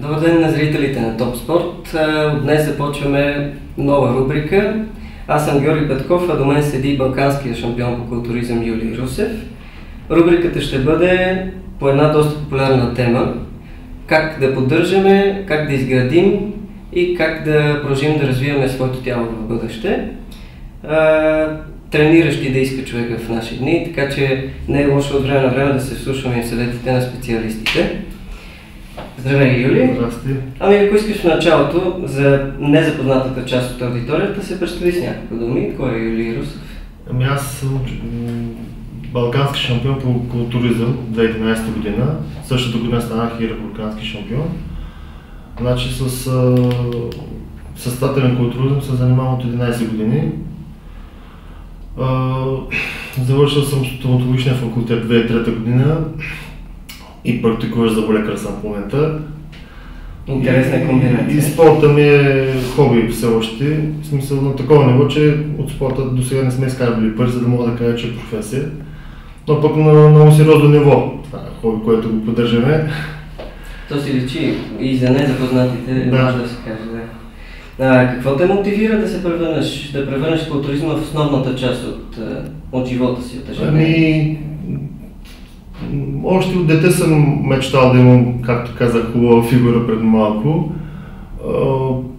Добър ден на зрителите на Топ Спорт. Днес започваме нова рубрика. Аз съм Георги Петков, а до мен седи балканския шампион по културизъм Юлий Русев. Рубриката ще бъде по една доста популярна тема. Как да поддържаме, как да изградим и как да продължим да развиваме своето тяло в бъдеще. Трениращи да иска човека в наши дни, така че не е лошо от време на време да се вслушваме в съветите на специалистите. Здравей, Юли! Здрасти! Ами ако искаш в началото, за незапознатата част от аудиторията, се представи с някакви думи. Кой е Юлий Русев? Ами аз съм балкански шампион по културизъм 2011 година. Същата година станах и републикански шампион. Значи с състезателен културизъм се занимавам от 11 години. Завършил съм стоматологичния факултет 2003 година и практикуваш зъболекар съм в момента. Интересна комбинация. И спорта ми е хоби все още. В смисъл на такова ниво, че от спорта до сега не сме изкарвали пари, за да мога да кажа, че е професия. Но пък на много сериозно ниво. Това е хоби, което го поддържаме. То си личи и за незапознатите, може да се каже. Какво те мотивира да се превърнеш културизма в основната част от живота си, от ежедневието? Още от дете съм мечтал да имам, както казах, хубава фигура пред малко.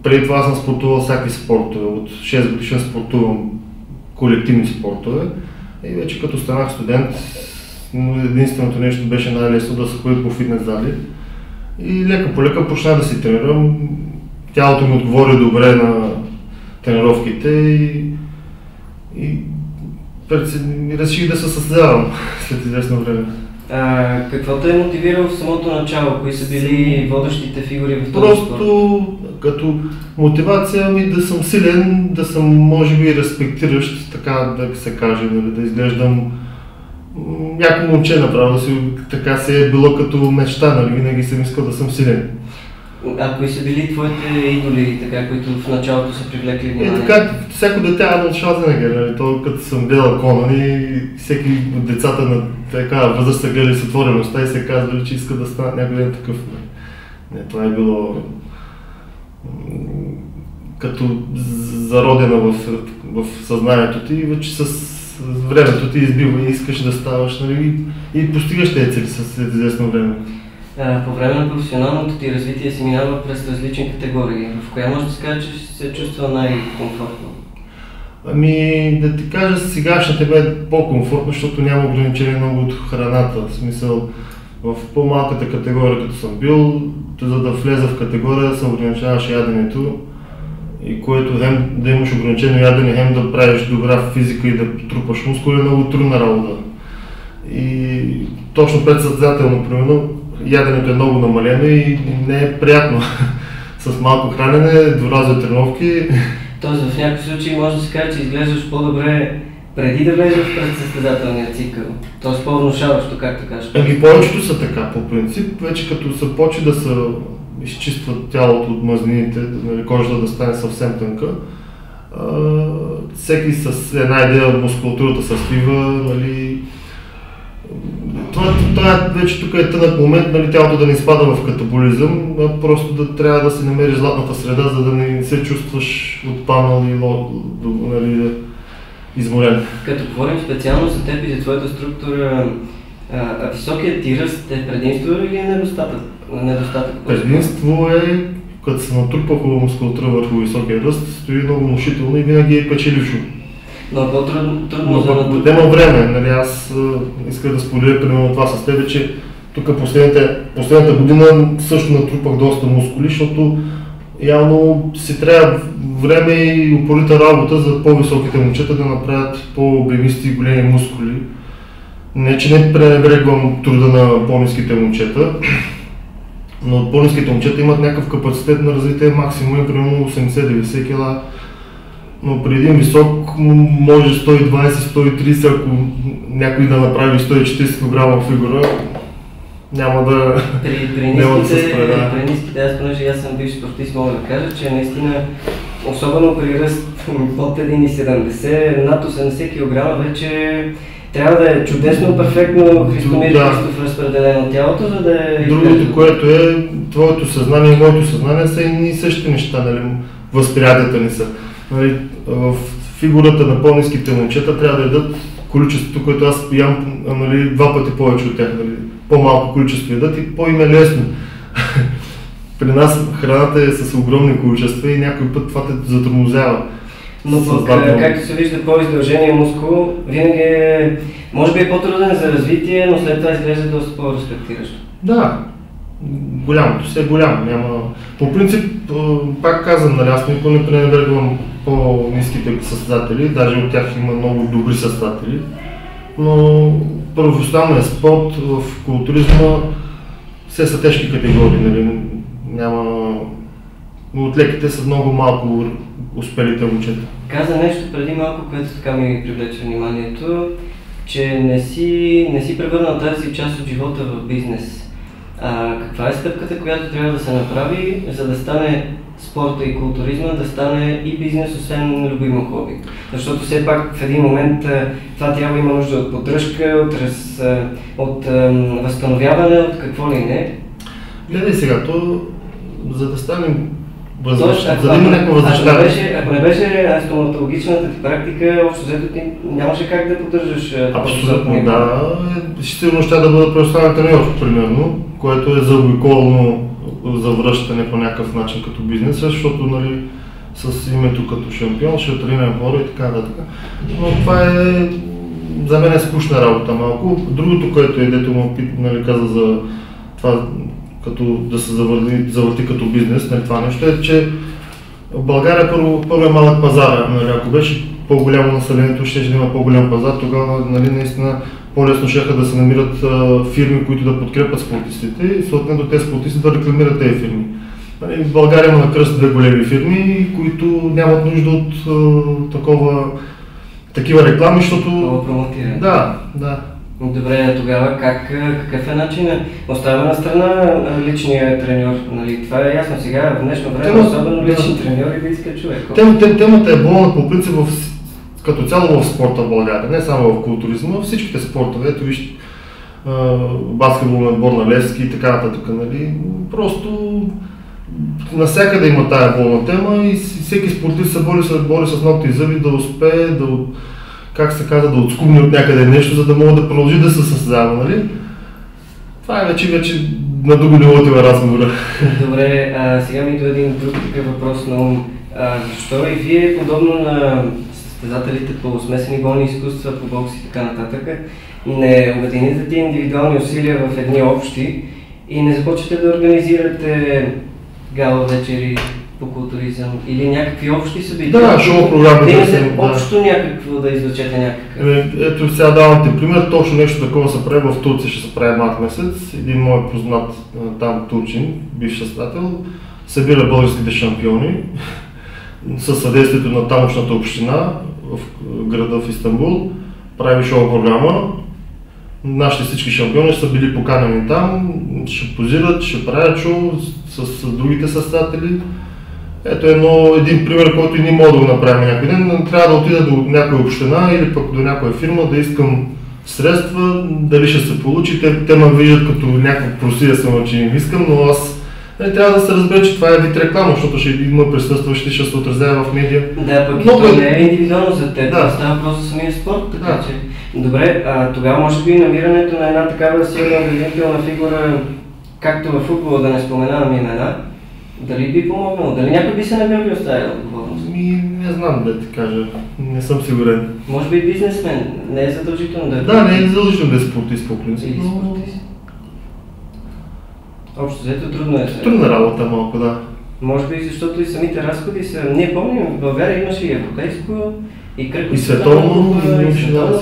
Преди това съм спортувал всякакви спортове. От 6 годишен спортувам колективни спортове. И вече като станах студент, единственото нещо беше най-лесно да се ходи по фитнес зали. И лека по лека почнах да си тренирам. Тялото ми отговори добре на тренировките и реших да се състезавам след известно време. Какво те е мотивирало в самото начало? Кои са били водещите фигури в този спорт? Просто като мотивация ми да съм силен, да съм може би респектиращ, така да се каже, да изглеждам някакво момче направо, така се е било като мечта, винаги съм искал да съм силен. А кои са били твоите идоли, така, които в началото са привлекли внимание? Така, всяко дете Арнолд Шварценегер, като съм гледал Конан и всеки от децата на такава възраст са гледали с отвореността и се казвали, че иска да станат някой ден такъв. Това е било като зародено в съзнанието ти и вече с времето ти избива и искаш да ставаш, и постигаш тези цели след известно време. По време на професионалното ти развитие си минава през различни категории. В коя може да се каже, че се чувства най-комфортно? Ами да ти кажа, сегашната бе по-комфортно, защото няма ограничение много от храната. В смисъл, в по-малката категория, като съм бил, за да влеза в категория, се ограничаваше яденето. И което хем да имаш ограничено ядене, хем да правиш добра физика и да трупаш мускули, е много трудна работа. И точно пред състезателно, примерно, яденето е много намалено и не е приятно. С малко хранене, двуразови тренировки. Тоест в някакви случаи може да се каже, че изглеждаш по-добре преди да влезеш в предсъстезателния цикъл. Тоест по-внушаващо, както кажеш. Ами повечето са така по принцип. Вече като се почне да се изчистват тялото от мазнините, кожата да стане съвсем тънка, всеки с една идея мускулатурата се свива, Това вече тук е тънък момент, тялото да не изпада в катаболизъм, а просто да трябва да си намериш златната среда, за да не се чувстваш отпаднал и изморен. Като говорим специално за теб и за твоята структура, високият ти ръст е предимство или е недостатък? Предимство е, като се натрупа хубава мускулатура върху високия ръст, стои много внушително и винаги е печелившо. Но по-трудно за натрупване. Няма време, аз исках да споделя примерно това с тебе, че тук последната година също натрупах доста мускули, защото явно си трябва време и упорита работа за по-високите момчета да направят по-обемисти и големи мускули. Не, че не пренебрегвам труда на по-ниските момчета, но по-ниските момчета имат някакъв капацитет на развитие максимум, примерно 80-90 кг. Но при един висок може 120-130, ако някой да направи 140 кг фигура, няма да се спреда. При ниските, аз понеже аз съм бивш спортист, мога да кажа, че наистина, особено при ръст под 1,70, над 80 кг вече трябва да е чудесно, перфектно, Христомир Христов разпределено тялото, за да е... Другото, което е, твоето съзнание и моето съзнание са едни и същи неща, нали, възприятията ни са. Нали, в фигурата на по-ниските момчета трябва да ядат количеството, което аз ям, нали, 2 пъти повече от тях, нали, по-малко количество ядат и по-им е лесно. При нас храната е с огромни количества и някой път това те затормозява. Но пък, както се вижда, по-издължения мускул винаги е, може би е по-труден за развитие, но след това изглежда доста по-респектиращо. Да, голямото си е голямо. Няма... По принцип, пак казвам, нали, аз никога не пренебрегвам по-ниските състезатели, даже от тях има много добри състезатели, но професионалният спорт в културизма все са тежки категории, нали, няма... От леките са много малко успелите момчета. Каза нещо преди малко, което така ми привлече вниманието, че не си превърнал тази част от живота в бизнес. Каква е стъпката, която трябва да се направи, за да стане спорта и културизма, да стане и бизнес, освен любимо хоби? Защото все пак в един момент това трябва има нужда от поддръжка, от възстановяване, от какво ли не. Гледай сега, за да станем Ако не беше стоматологичната ти практика, общо взето ти нямаше как да поддържаш. Абсолютно, да. Сигурно ще да бъда предоставен треньор, примерно, което е заобиколно завръщане по някакъв начин като бизнес, защото, нали, с името като шампион ще тренирам хора и така нататък. Но това е за мен е скучна работа малко. Другото, което е, дето му нали, каза за това, като да се завърти като бизнес, нали, това нещо е, че в България първо е малък пазар. Нали, ако беше по-голямо населението, ще има по-голям пазар, тогава нали, наистина по-лесно щеха да се намират фирми, които да подкрепят спортистите и съответно тези спортисти да рекламират тези фирми. Нали, в България има на кръст 2 големи фирми, които нямат нужда от такива реклами, защото... Много промотиране. Да. Добре, тогава какъв е начинът? Оставя на страна личния треньор, нали? Това е ясно сега, в днешно време, особено лични треньори да иска човек. Темата е болна по принцип като цяло в спорта в България, не само в културизма, всичките спортове, ето вижте, баскетболния отбор на Левски и така нататък, нали? Просто навсякъде има тая болна тема и всеки спортист се бори с ногти и зъби да успее как се казва, да отскубне от някъде нещо, за да може да продължи да се състезава, нали? Това е вече на друго ниво отива разговора. Добре, сега ми идва един друг такъв въпрос на ум. Защо и вие, подобно на състезателите по смесени бойни изкуства, по бокс и така нататък, не обедините ти индивидуални усилия в едни общи и не започвате да организирате гала вечери по културизъм или някакви общи събития? Да, шоу-програми. Общо някакво да извлечете някакъв. Ето сега давам ти пример, точно нещо такова се прави в Турция, ще се прави март месец. Един мой познат там турчин, бивш състезател, събира българските шампиони със съдействието на тамошната община в града в Истанбул, прави шоу-програма. Нашите всички шампиони са били поканени там, ще позират, ще правят шоу с другите състезатели. Ето един пример, който и ние можем да го направим някой ден. Трябва да отида до някоя община или пък до някоя фирма да искам средства, дали ще се получи. Те ме виждат като някаква просия само, че им искам, но аз трябва да се разбере, че това е вид реклама, защото ще има присъстващи, ще се отразява в медиа. Да, пък това не е индивидуално за теб, да. Става просто за самия спорт, така че... Добре, тогава може би намирането на една такава силна обединителна фигура, както във футбола, да не споменавам имена, дали би помогнало? Дали някой би се набил и оставил отговорност? Не знам да ти кажа, не съм сигурен. Може би бизнесмен, не е задължително да е. Да, не е задължително да е спортист по принцип. Или спортист. Общо взето трудно е. Трудна работа малко, да. Може би защото и самите разходи са... Ние помним, в България имаше и европейско, и кръг. И световно имаше, да.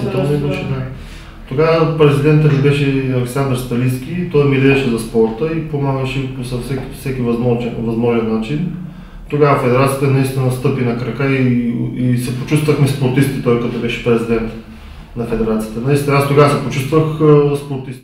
Тогава президентът ли беше Александър Сталински, той милееше за спорта и помагаше по всеки възможен начин. Тогава федерацията наистина стъпи на крака и се почувствахме спортисти, той като беше президент на федерацията. Наистина аз тогава се почувствах спортист.